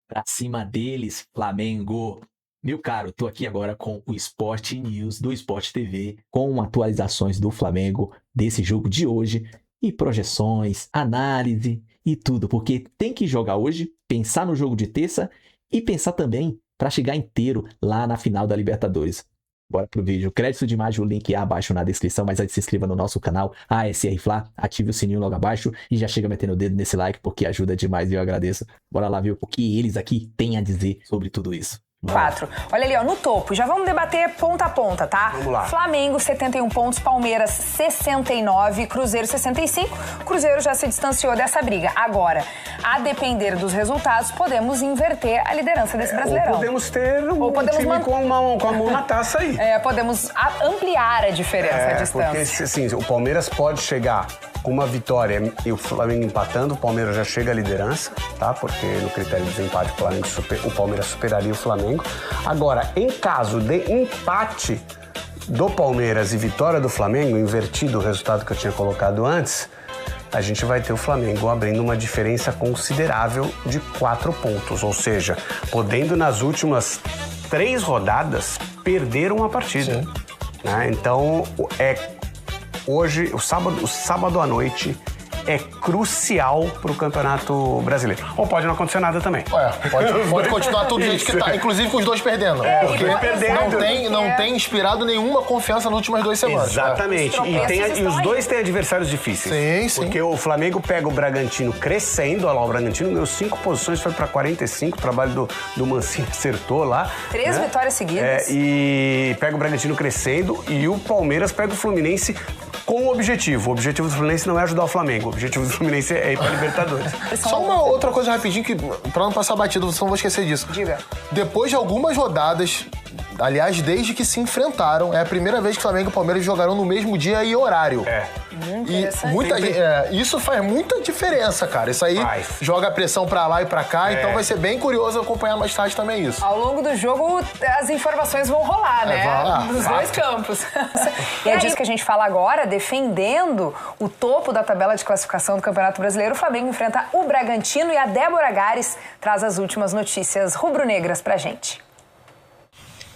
Pra cima deles, Flamengo. Meu caro, tô aqui agora com o Sport News do Sport TV, com atualizações do Flamengo, desse jogo de hoje, e projeções, análise e tudo, porque tem que jogar hoje, pensar no jogo de terça e pensar também para chegar inteiro lá na final da Libertadores. Bora pro vídeo. Crédito de imagem, o link é abaixo na descrição, mas aí se inscreva no nosso canal ASR Fla, ative o sininho logo abaixo e já chega metendo o dedo nesse like porque ajuda demais e eu agradeço. Bora lá ver o que eles aqui têm a dizer sobre tudo isso. 4. Olha ali, ó, no topo. Já vamos debater ponta a ponta, tá? Vamos lá. Flamengo, 71 pontos. Palmeiras, 69. Cruzeiro, 65. Cruzeiro já se distanciou dessa briga. Agora, a depender dos resultados, podemos inverter a liderança desse Brasileirão. Ou podemos ter time com a mão na taça aí. Podemos ampliar a diferença, a distância. Porque, assim, o Palmeiras pode chegar com uma vitória e o Flamengo empatando, o Palmeiras já chega à liderança, tá? Porque no critério de desempate o Palmeiras superaria o Flamengo. Agora, em caso de empate do Palmeiras e vitória do Flamengo, invertido o resultado que eu tinha colocado antes, a gente vai ter o Flamengo abrindo uma diferença considerável de 4 pontos. Ou seja, podendo nas últimas 3 rodadas perder uma partida. Né? Então, hoje, o sábado à noite, é crucial para o Campeonato Brasileiro. Ou pode não acontecer nada também. Pode continuar tudo do jeito que tá, inclusive com os dois perdendo. Porque não tem inspirado nenhuma confiança nas últimas 2 semanas. Exatamente. E os dois têm adversários difíceis. Sim. Porque o Flamengo pega o Bragantino crescendo, olha lá, o Bragantino ganhou 5 posições, foi para 45, o trabalho do Mancini acertou lá. 3 vitórias seguidas. E pega o Bragantino crescendo e o Palmeiras pega o Fluminense com o objetivo. O objetivo do Fluminense não é ajudar o Flamengo. O objetivo do Fluminense é ir para Libertadores. Só uma outra coisa rapidinho, que pra não passar batido, você não vou esquecer disso. Diga. Depois de algumas rodadas, aliás, desde que se enfrentaram, é a primeira vez que Flamengo e Palmeiras jogaram no mesmo dia e horário. E muita gente, isso faz muita diferença, cara. Isso aí joga a pressão pra lá e pra cá, então vai ser bem curioso acompanhar mais tarde também isso. Ao longo do jogo, as informações vão rolar, né? Dos dois campos. E é disso que a gente fala agora, defendendo o topo da tabela de classificação do Campeonato Brasileiro. O Flamengo enfrenta o Bragantino e a Débora Gares traz as últimas notícias rubro-negras pra gente.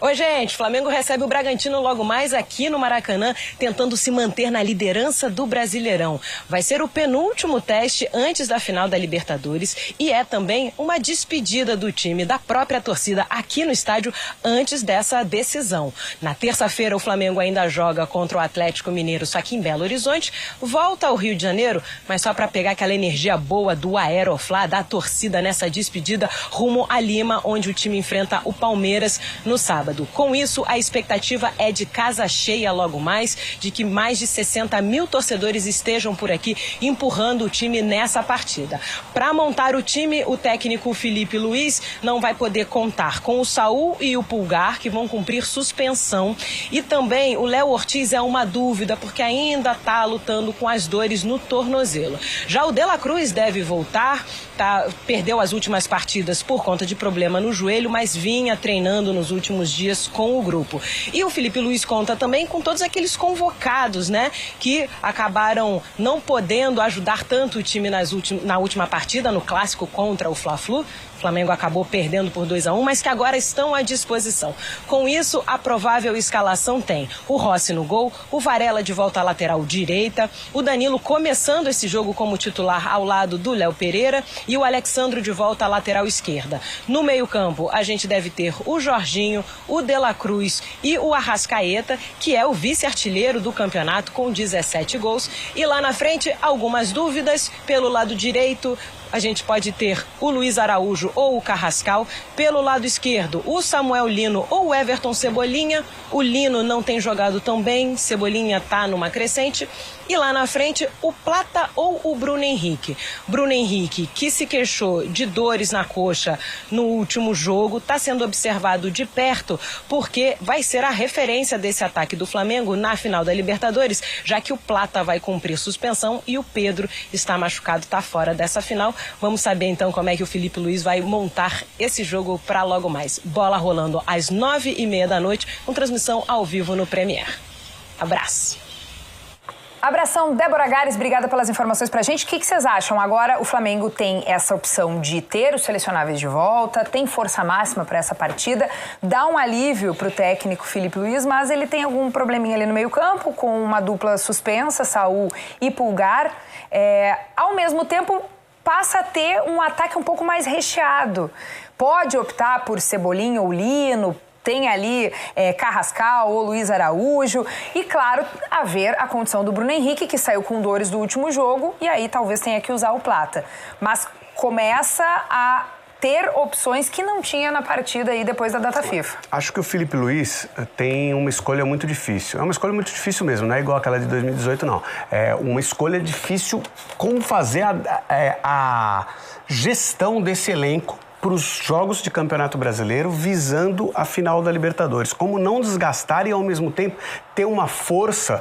Oi, gente, Flamengo recebe o Bragantino logo mais aqui no Maracanã, tentando se manter na liderança do Brasileirão. Vai ser o penúltimo teste antes da final da Libertadores e é também uma despedida do time, da própria torcida aqui no estádio antes dessa decisão. Na terça-feira, o Flamengo ainda joga contra o Atlético Mineiro, só aqui em Belo Horizonte, volta ao Rio de Janeiro, mas só para pegar aquela energia boa do Aeroflá, da torcida nessa despedida, rumo a Lima, onde o time enfrenta o Palmeiras no sábado. Com isso, a expectativa é de casa cheia logo mais, de que mais de 60 mil torcedores estejam por aqui empurrando o time nessa partida. Para montar o time, o técnico Felipe Luiz não vai poder contar com o Saul e o Pulgar, que vão cumprir suspensão. E também o Léo Ortiz é uma dúvida, porque ainda está lutando com as dores no tornozelo. Já o De La Cruz deve voltar, perdeu as últimas partidas por conta de problema no joelho, mas vinha treinando nos últimos dias com o grupo. E o Felipe Luiz conta também com todos aqueles convocados, né, que acabaram não podendo ajudar tanto o time na última partida, no clássico contra o Fla-Flu. O Flamengo acabou perdendo por 2-1, mas que agora estão à disposição. Com isso, a provável escalação tem o Rossi no gol, o Varela de volta à lateral direita, o Danilo começando esse jogo como titular ao lado do Léo Pereira e o Alexandro de volta à lateral esquerda. No meio-campo, a gente deve ter o Jorginho, o De La Cruz e o Arrascaeta, que é o vice-artilheiro do campeonato com 17 gols. E lá na frente, algumas dúvidas. Pelo lado direito, a gente pode ter o Luiz Araújo ou o Carrascal. Pelo lado esquerdo, o Samuel Lino ou o Everton Cebolinha. O Lino não tem jogado tão bem, Cebolinha está numa crescente. E lá na frente, o Plata ou o Bruno Henrique. Bruno Henrique, que se queixou de dores na coxa no último jogo, está sendo observado de perto, porque vai ser a referência desse ataque do Flamengo na final da Libertadores, já que o Plata vai cumprir suspensão e o Pedro está machucado, está fora dessa final. Vamos saber então como é que o Felipe Luiz vai montar esse jogo para logo mais. Bola rolando às 9h30 da noite, com transmissão ao vivo no Premier. Abraço. Abração, Débora Gares, obrigada pelas informações pra gente. O que vocês acham? Agora o Flamengo tem essa opção de ter os selecionáveis de volta, tem força máxima para essa partida, dá um alívio pro técnico Filipe Luiz, mas ele tem algum probleminha ali no meio-campo, com uma dupla suspensa, Saul e Pulgar. Ao mesmo tempo, passa a ter um ataque um pouco mais recheado. Pode optar por Cebolinha ou Lino, tem ali Carrascal ou Luiz Araújo e, claro, haver a condição do Bruno Henrique, que saiu com dores do último jogo e aí talvez tenha que usar o Plata. Mas começa a ter opções que não tinha na partida aí depois da data FIFA. Acho que o Filipe Luiz tem uma escolha muito difícil. É uma escolha muito difícil mesmo, não é igual aquela de 2018, não. É uma escolha difícil como fazer a gestão desse elenco para os jogos de Campeonato Brasileiro visando a final da Libertadores. Como não desgastar e, ao mesmo tempo, ter uma força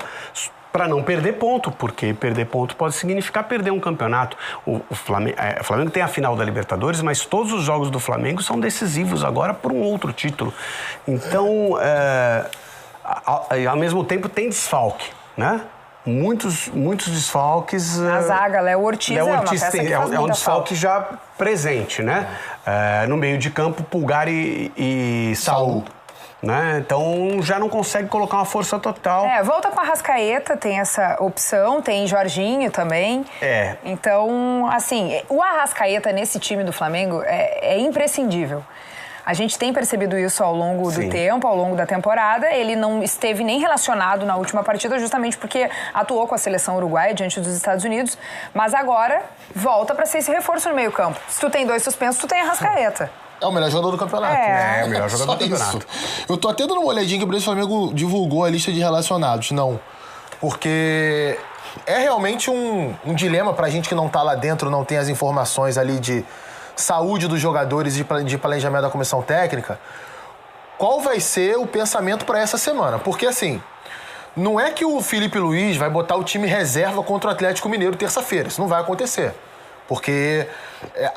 para não perder ponto, porque perder ponto pode significar perder um campeonato. O Flamengo tem a final da Libertadores, mas todos os jogos do Flamengo são decisivos agora por um outro título. Então, ao mesmo tempo, tem desfalque, né? Muitos desfalques. A zaga, Léo Ortiz é uma peça que faz um desfalque falta. já presente, né? No meio de campo, Pulgar e Saul. Né? Então já não consegue colocar uma força total. Volta com a Arrascaeta, tem essa opção, tem Jorginho também. Então, assim, o Arrascaeta nesse time do Flamengo é imprescindível. A gente tem percebido isso ao longo do tempo, ao longo da temporada. Ele não esteve nem relacionado na última partida, justamente porque atuou com a seleção uruguaia diante dos Estados Unidos. Mas agora volta para ser esse reforço no meio-campo. Se tu tem 2 suspensos, tu tem Arrascaeta. É o melhor jogador do campeonato. É o melhor jogador do campeonato. Isso. Eu tô até dando uma olhadinha que o Flamengo divulgou a lista de relacionados. Não. Porque é realmente um dilema pra gente que não tá lá dentro, não tem as informações ali de saúde dos jogadores e de planejamento da comissão técnica. Qual vai ser o pensamento para essa semana? Porque, assim, não é que o Filipe Luiz vai botar o time reserva contra o Atlético Mineiro terça-feira. Isso não vai acontecer. Porque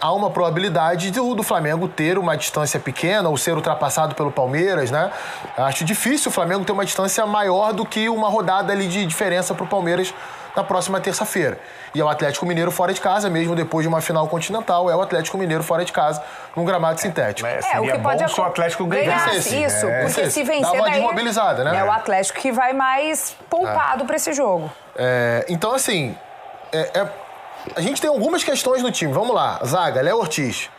há uma probabilidade do Flamengo ter uma distância pequena ou ser ultrapassado pelo Palmeiras, né? Acho difícil o Flamengo ter uma distância maior do que uma rodada ali de diferença para o Palmeiras na próxima terça-feira. E é o Atlético Mineiro fora de casa, mesmo depois de uma final continental, é o Atlético Mineiro fora de casa, num gramado sintético. Seria bom se o Atlético ganhasse. Isso, porque se vencer, dá uma desmobilizada, né? É o Atlético que vai mais poupado para esse jogo. Então, assim, a gente tem algumas questões no time. Vamos lá. Zaga, Léo Ortiz.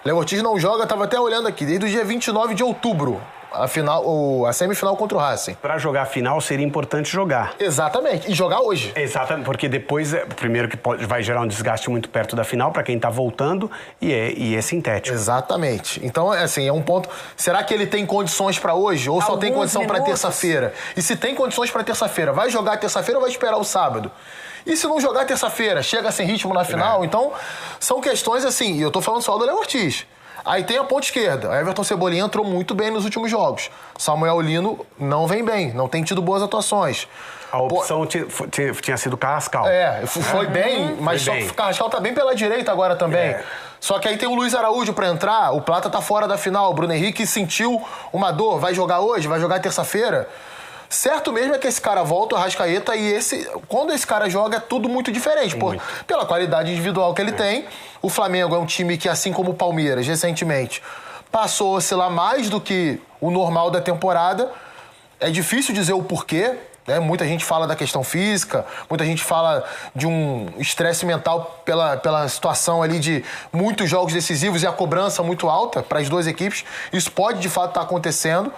Léo Ortiz não joga, estava até olhando aqui, desde o dia 29 de outubro. A semifinal contra o Racing. Para jogar a final seria importante jogar. Exatamente. E jogar hoje. Exatamente, porque depois, primeiro que vai gerar um desgaste muito perto da final para quem tá voltando e é sintético. Exatamente. Então, assim, é um ponto. Será que ele tem condições para hoje ou só tem condição para terça-feira? E se tem condições para terça-feira, vai jogar terça-feira ou vai esperar o sábado? E se não jogar terça-feira, chega sem ritmo na final? Então, são questões assim, e eu tô falando só do Léo Ortiz. Aí tem a ponta esquerda. A Everton Cebolinha entrou muito bem nos últimos jogos. Samuel Lino não vem bem, não tem tido boas atuações. A opção tinha sido Carrascal. Foi bem, mas só que o Carrascal tá bem pela direita agora também. Só que aí tem o Luiz Araújo pra entrar, o Plata tá fora da final, o Bruno Henrique sentiu uma dor, vai jogar hoje, vai jogar terça-feira. Certo mesmo é que esse cara volta, o Arrascaeta, e quando esse cara joga é tudo muito diferente, pela qualidade individual que ele tem. O Flamengo é um time que, assim como o Palmeiras, recentemente, passou a oscilar mais do que o normal da temporada. É difícil dizer o porquê, né? Muita gente fala da questão física, muita gente fala de um estresse mental pela situação ali de muitos jogos decisivos e a cobrança muito alta para as duas equipes. Isso pode, de fato, estar acontecendo,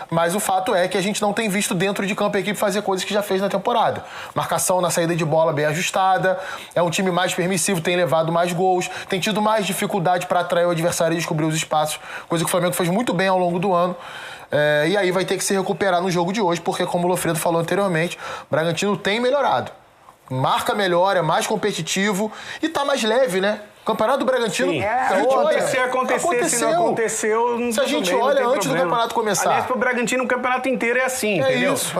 mas o fato é que a gente não tem visto dentro de campo a equipe fazer coisas que já fez na temporada. Marcação na saída de bola bem ajustada, é um time mais permissivo, tem levado mais gols, tem tido mais dificuldade para atrair o adversário e descobrir os espaços, coisa que o Flamengo fez muito bem ao longo do ano. E aí vai ter que se recuperar no jogo de hoje, porque, como o Lofredo falou anteriormente, o Bragantino tem melhorado. Marca melhor, é mais competitivo e tá mais leve, né? O Campeonato do Bragantino... Sim. Se acontecer, se não aconteceu... Se a gente olha antes do campeonato começar. Aliás, pro Bragantino o campeonato inteiro é assim, entendeu? Isso,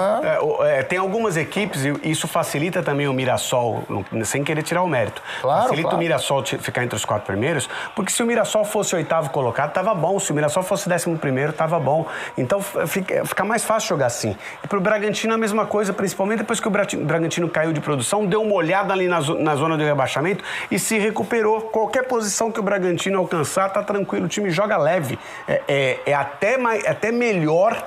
tem algumas equipes, e isso facilita também o Mirassol, sem querer tirar o mérito. Facilita o Mirassol ficar entre os 4 primeiros, porque se o Mirassol fosse 8º colocado, tava bom. Se o Mirassol fosse 11º, tava bom. Então fica mais fácil jogar assim. E pro Bragantino a mesma coisa, principalmente depois que o Bragantino caiu de produção, deu uma olhada ali na zona do rebaixamento e se recuperou. Qualquer posição que o Bragantino alcançar, tá tranquilo, o time joga leve. É até melhor,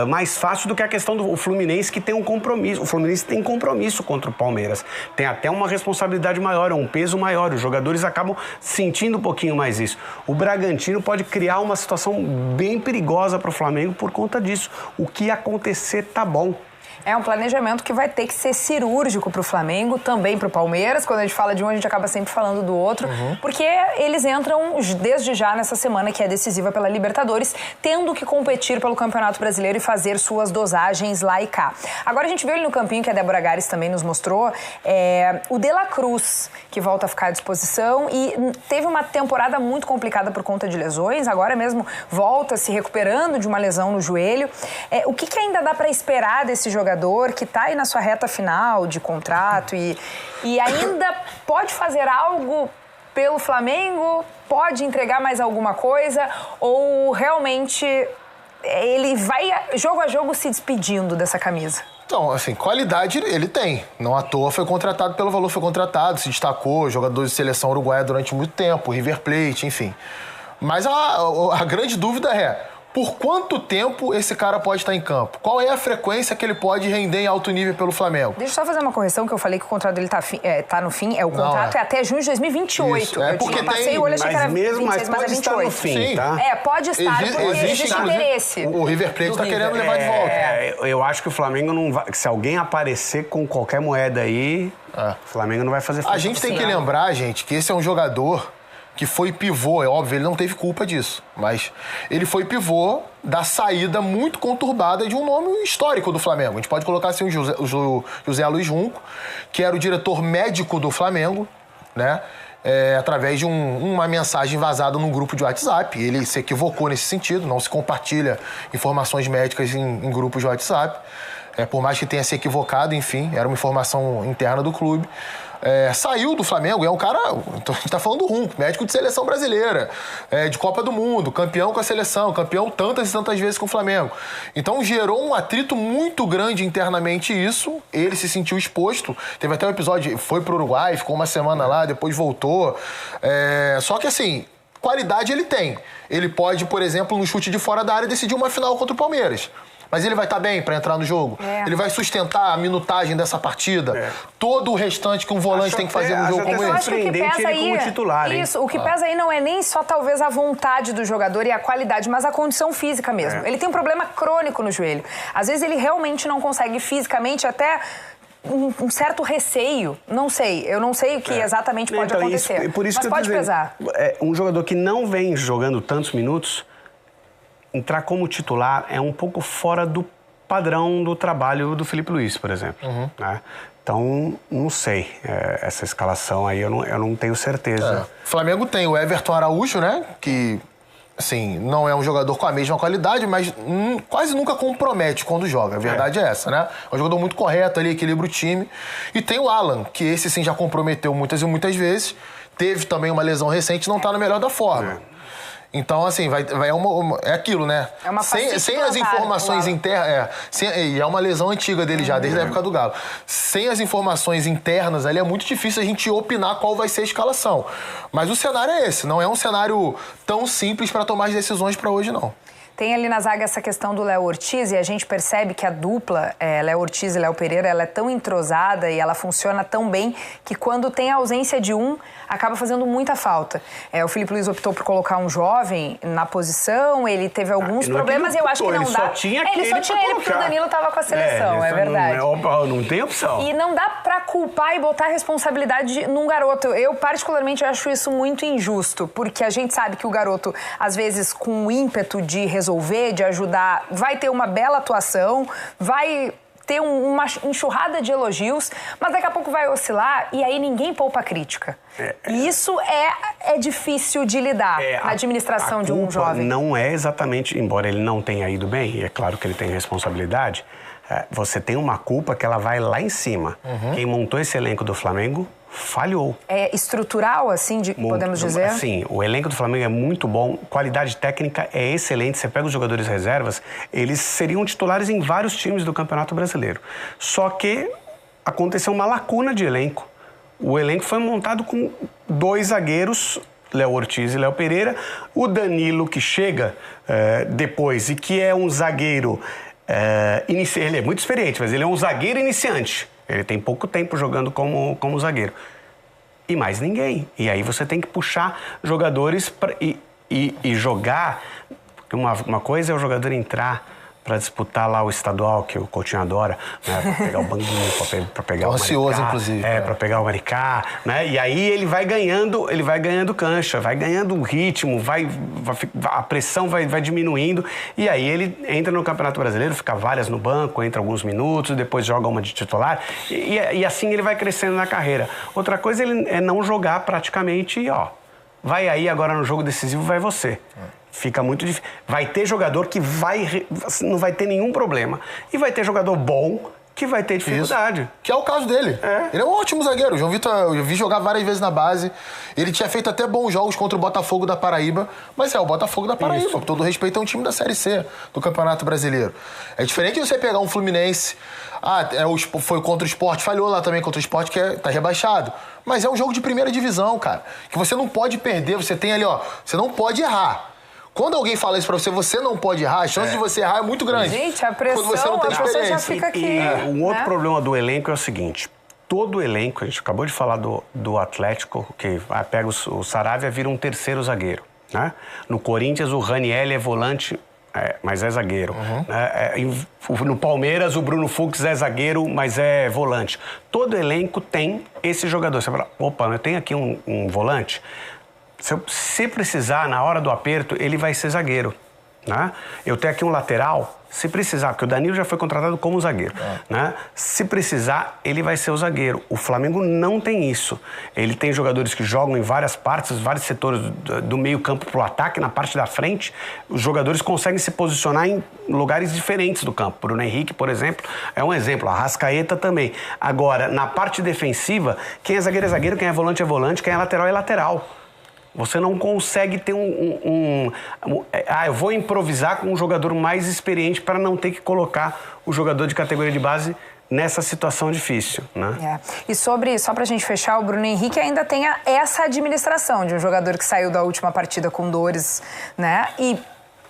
mais fácil do que a questão do Fluminense, que tem um compromisso. O Fluminense tem compromisso contra o Palmeiras. Tem até uma responsabilidade maior, um peso maior. Os jogadores acabam sentindo um pouquinho mais isso. O Bragantino pode criar uma situação bem perigosa para o Flamengo por conta disso. O que acontecer tá bom. É um planejamento que vai ter que ser cirúrgico para o Flamengo, também para o Palmeiras. Quando a gente fala de um, a gente acaba sempre falando do outro, porque eles entram desde já nessa semana que é decisiva pela Libertadores, tendo que competir pelo Campeonato Brasileiro e fazer suas dosagens lá e cá. Agora a gente viu ele no campinho, que a Débora Gares também nos mostrou, o De La Cruz, que volta a ficar à disposição e teve uma temporada muito complicada por conta de lesões, agora mesmo volta se recuperando de uma lesão no joelho. O que ainda dá para esperar desse jogador que está aí na sua reta final de contrato e ainda pode fazer algo pelo Flamengo? Pode entregar mais alguma coisa? Ou realmente ele vai, jogo a jogo, se despedindo dessa camisa? Então, assim, qualidade ele tem. Não à toa foi contratado pelo valor, foi contratado, se destacou, jogador de seleção uruguaia durante muito tempo, River Plate, enfim. Mas a grande dúvida é... Por quanto tempo esse cara pode estar em campo? Qual é a frequência que ele pode render em alto nível pelo Flamengo? Deixa eu só fazer uma correção, que eu falei que o contrato dele tá no fim. O contrato é até junho de 2028. Isso, porque passei o olho, achei que era 26, mas é 28. Estar no fim, tá? Pode estar, porque existe interesse. O River Plate está querendo levar de volta. Eu acho que o Flamengo não vai... Se alguém aparecer com qualquer moeda aí, o Flamengo não vai fazer A gente tem que lembrar, gente, que esse é um jogador... que foi pivô, é óbvio, ele não teve culpa disso, mas ele foi pivô da saída muito conturbada de um nome histórico do Flamengo. A gente pode colocar assim o José Luiz Junco, que era o diretor médico do Flamengo, né? Através de uma mensagem vazada num grupo de WhatsApp. Ele se equivocou nesse sentido, não se compartilha informações médicas em grupos de WhatsApp. Por mais que tenha se equivocado, enfim, era uma informação interna do clube. Saiu do Flamengo, é um cara, a gente tá falando do Runco, médico de seleção brasileira, de Copa do Mundo, campeão com a seleção, campeão tantas e tantas vezes com o Flamengo. Então gerou um atrito muito grande internamente isso, ele se sentiu exposto, teve até um episódio, foi pro Uruguai, ficou uma semana lá, depois voltou, só que assim, qualidade ele tem. Ele pode, por exemplo, no chute de fora da área decidir uma final contra o Palmeiras. Mas ele vai estar bem para entrar no jogo? Ele vai sustentar a minutagem dessa partida? Todo o restante que um volante tem que fazer no jogo como esse? Eu acho que o que pesa aí, como titular, o que pesa aí não é nem só talvez a vontade do jogador e a qualidade, mas a condição física mesmo. Ele tem um problema crônico no joelho. Às vezes ele realmente não consegue fisicamente, até um certo receio. Não sei, eu não sei o que exatamente pode acontecer. Por isso mas que pode pesar. Um jogador que não vem jogando tantos minutos, entrar como titular é um pouco fora do padrão do trabalho do Felipe Luiz, por exemplo. Né? Então, não sei. Essa escalação aí eu não tenho certeza. O Flamengo tem o Everton Araújo, né? Que, assim, não é um jogador com a mesma qualidade, mas quase nunca compromete quando joga. A verdade é essa, né? É um jogador muito correto ali, equilibra o time. E tem o Alan, que esse sim já comprometeu muitas e muitas vezes. Teve também uma lesão recente e não está na melhor da forma. Então, assim, é aquilo, né? É uma sem as informações internas... E é uma lesão antiga dele já, desde a época do Galo. Sem as informações internas ali, é muito difícil a gente opinar qual vai ser a escalação. Mas o cenário é esse, não é um cenário tão simples para tomar as decisões para hoje, não. Tem ali na zaga essa questão do Léo Ortiz e a gente percebe que a dupla, Léo Ortiz e Léo Pereira, ela é tão entrosada e ela funciona tão bem que quando tem a ausência de um, acaba fazendo muita falta. O Felipe Luiz optou por colocar um jovem na posição, ele teve alguns problemas e eu acho que não dá. Ele só tinha ele porque o Danilo estava com a seleção, é verdade. Não tem opção. E não dá pra culpar e botar a responsabilidade num garoto. Eu particularmente acho isso muito injusto, porque a gente sabe que o garoto, às vezes, com o ímpeto de resolver, de ajudar, vai ter uma bela atuação, vai ter uma enxurrada de elogios, mas daqui a pouco vai oscilar e aí ninguém poupa a crítica. E isso é difícil de lidar na administração de um jovem. Não é exatamente, embora ele não tenha ido bem, e é claro que ele tem responsabilidade, você tem uma culpa que ela vai lá em cima. Quem montou esse elenco do Flamengo falhou. É estrutural, assim, podemos dizer? Sim, o elenco do Flamengo é muito bom, qualidade técnica é excelente. Você pega os jogadores reservas, eles seriam titulares em vários times do Campeonato Brasileiro. Só que aconteceu uma lacuna de elenco. O elenco foi montado com 2 zagueiros, Léo Ortiz e Léo Pereira. O Danilo, que chega depois e que é um zagueiro... ele é muito experiente, mas ele é um zagueiro iniciante. Ele tem pouco tempo jogando como zagueiro. E mais ninguém. E aí você tem que puxar jogadores e jogar. Porque uma coisa é o jogador entrar para disputar lá o estadual, que o Coutinho adora, né? Para pegar o banguinho, para pegar o Maricá. Ansioso, inclusive. Para pegar o Maricá, né? E aí ele vai ganhando cancha, vai ganhando ritmo, a pressão vai diminuindo. E aí ele entra no Campeonato Brasileiro, fica várias no banco, entra alguns minutos, depois joga uma de titular. E assim ele vai crescendo na carreira. Outra coisa é não jogar praticamente, vai aí agora no jogo decisivo, vai você. Fica muito difícil. Vai ter jogador que não vai ter nenhum problema. E vai ter jogador bom que vai ter dificuldade. Isso. Que é o caso dele. Ele é um ótimo zagueiro. O João Vitor, eu vi jogar várias vezes na base. Ele tinha feito até bons jogos contra o Botafogo da Paraíba. Mas é o Botafogo da Paraíba. Com todo respeito, é um time da Série C do Campeonato Brasileiro. É diferente de você pegar um Fluminense. Foi contra o Sport. Falhou lá também contra o Sport, que tá rebaixado. Mas é um jogo de primeira divisão, cara. Que você não pode perder. Você tem ali, você não pode errar. Quando alguém fala isso pra você, você não pode errar, a chance de você errar é muito grande. Gente, a pressão, quando você não tem a já fica aqui. Um outro problema do elenco é o seguinte, todo elenco, a gente acabou de falar do Atlético, que pega o Saravia, vira um terceiro zagueiro, né? No Corinthians, o Ranieri é volante, mas é zagueiro. No Palmeiras, o Bruno Fux é zagueiro, mas é volante. Todo elenco tem esse jogador. Você fala, opa, eu tenho aqui um volante... Se precisar, na hora do aperto, ele vai ser zagueiro, né? Eu tenho aqui um lateral, se precisar, porque o Danilo já foi contratado como zagueiro, né? Se precisar, ele vai ser o zagueiro. O Flamengo não tem isso. Ele tem jogadores que jogam em várias partes, vários setores do meio campo para o ataque, na parte da frente. Os jogadores conseguem se posicionar em lugares diferentes do campo. Bruno Henrique, por exemplo, é um exemplo. A Arrascaeta também. Agora, na parte defensiva, quem é zagueiro é zagueiro, quem é volante, quem é lateral é lateral. Você não consegue ter eu vou improvisar com um jogador mais experiente para não ter que colocar o jogador de categoria de base nessa situação difícil, né? E só pra gente fechar, o Bruno Henrique ainda tem essa administração de um jogador que saiu da última partida com dores, né? E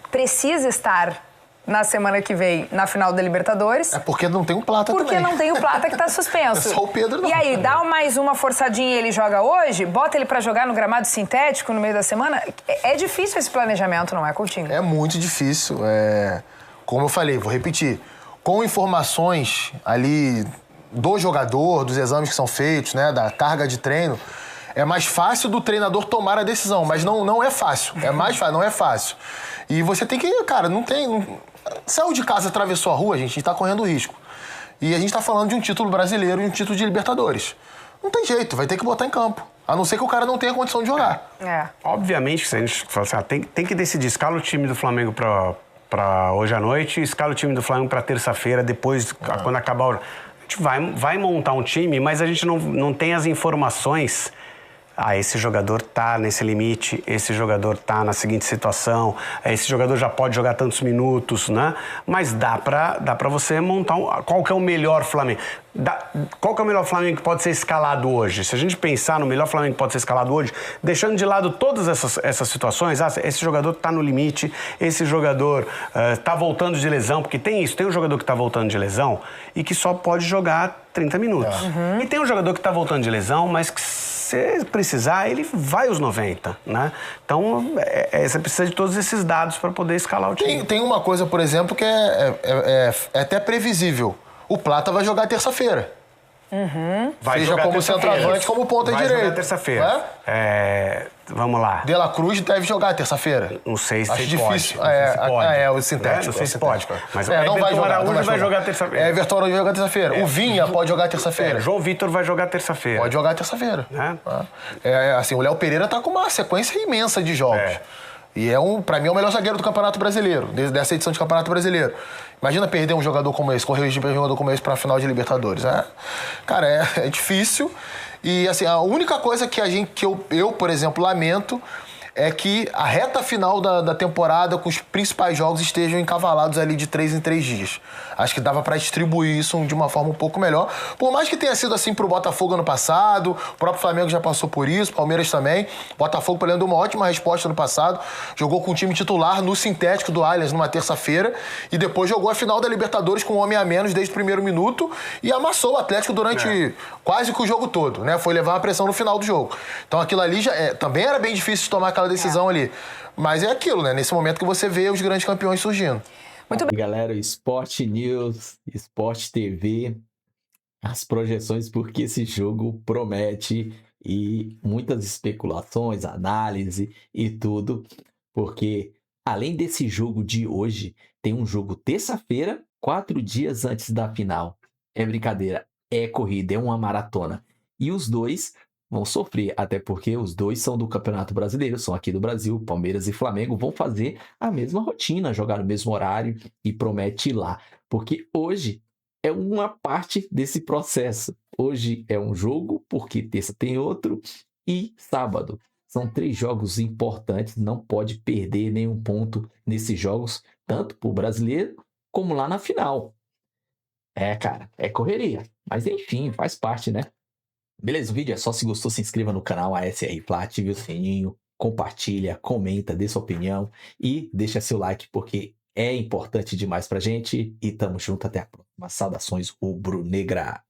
precisa estar na semana que vem, na final da Libertadores. É porque não tem o Plata também. Porque não tem o Plata que tá suspenso. É só o Pedro não. E aí, dá mais uma forçadinha e ele joga hoje? Bota ele pra jogar no gramado sintético no meio da semana? É difícil esse planejamento, não é, Coutinho? É muito difícil. Como eu falei, vou repetir. Com informações ali do jogador, dos exames que são feitos, né, da carga de treino, é mais fácil do treinador tomar a decisão, mas não é fácil. É mais fácil, não é fácil. E você tem que, cara, saiu de casa, atravessou a rua, a gente tá correndo risco. E a gente tá falando de um título brasileiro e um título de Libertadores. Não tem jeito, vai ter que botar em campo. A não ser que o cara não tenha condição de jogar. Obviamente, se a gente fala assim, tem que decidir, escala o time do Flamengo pra hoje à noite, escala o time do Flamengo pra terça-feira, depois, quando acabar o... A gente vai montar um time, mas a gente não tem as informações... esse jogador tá nesse limite, esse jogador tá na seguinte situação, esse jogador já pode jogar tantos minutos, né? Mas dá pra você montar qual que é o melhor Flamengo. Qual que é o melhor Flamengo que pode ser escalado hoje? Se a gente pensar no melhor Flamengo que pode ser escalado hoje, deixando de lado todas essas situações, esse jogador tá no limite, esse jogador tá voltando de lesão, porque tem um jogador que tá voltando de lesão e que só pode jogar 30 minutos. E tem um jogador que tá voltando de lesão, mas que se precisar, ele vai aos 90, né? Então, você precisa de todos esses dados para poder escalar o time. Tem uma coisa, por exemplo, que é até previsível. O Plata vai jogar terça-feira. Vai seja como centroavante, como ponta direita. Vai jogar terça-feira. Vamos lá. De La Cruz deve jogar terça-feira. Não sei se acho pode. difícil. O sintético. Não sei se pode. Mas o não vai jogar. Araújo vai jogar terça-feira. Everton Araújo vai jogar terça-feira. O Vinha pode jogar terça-feira. João Vitor vai jogar terça-feira. Pode jogar terça-feira. Assim, o Léo Pereira tá com uma sequência imensa de jogos. E pra mim, é o melhor zagueiro do Campeonato Brasileiro, dessa edição de Campeonato Brasileiro. Imagina perder um jogador como esse, correr de um jogador como esse pra final de Libertadores. Cara, é difícil. E, assim, a única coisa que eu, por exemplo, lamento é que a reta final da temporada com os principais jogos estejam encavalados ali de 3 em 3 dias. Acho que dava para distribuir isso de uma forma um pouco melhor. Por mais que tenha sido assim pro Botafogo ano passado, o próprio Flamengo já passou por isso, Palmeiras também. Botafogo, por exemplo, deu uma ótima resposta no passado. Jogou com o time titular no sintético do Allianz numa terça-feira e depois jogou a final da Libertadores com um homem a menos desde o primeiro minuto e amassou o Atlético durante quase que o jogo todo, né? Foi levar uma pressão no final do jogo. Então aquilo ali também era bem difícil de tomar aquela decisão ali. Mas é aquilo, né? Nesse momento que você vê os grandes campeões surgindo. Muito bem. Galera, Sport News, Sport TV, as projeções, porque esse jogo promete e muitas especulações, análise e tudo, porque além desse jogo de hoje, tem um jogo terça-feira, 4 dias antes da final. É brincadeira, é corrida, é uma maratona. E os dois vão sofrer, até porque os dois são do Campeonato Brasileiro, são aqui do Brasil, Palmeiras e Flamengo vão fazer a mesma rotina, jogar no mesmo horário e promete ir lá. Porque hoje é uma parte desse processo. Hoje é um jogo, porque terça tem outro, e sábado. São 3 jogos importantes, não pode perder nenhum ponto nesses jogos, tanto para o brasileiro como lá na final. Cara, é correria. Mas enfim, faz parte, né? Beleza, o vídeo é só. Se gostou, se inscreva no canal ASR Fla, ative o sininho, compartilha, comenta, dê sua opinião e deixa seu like, porque é importante demais pra gente. E tamo junto, até a próxima. Saudações rubro-negra.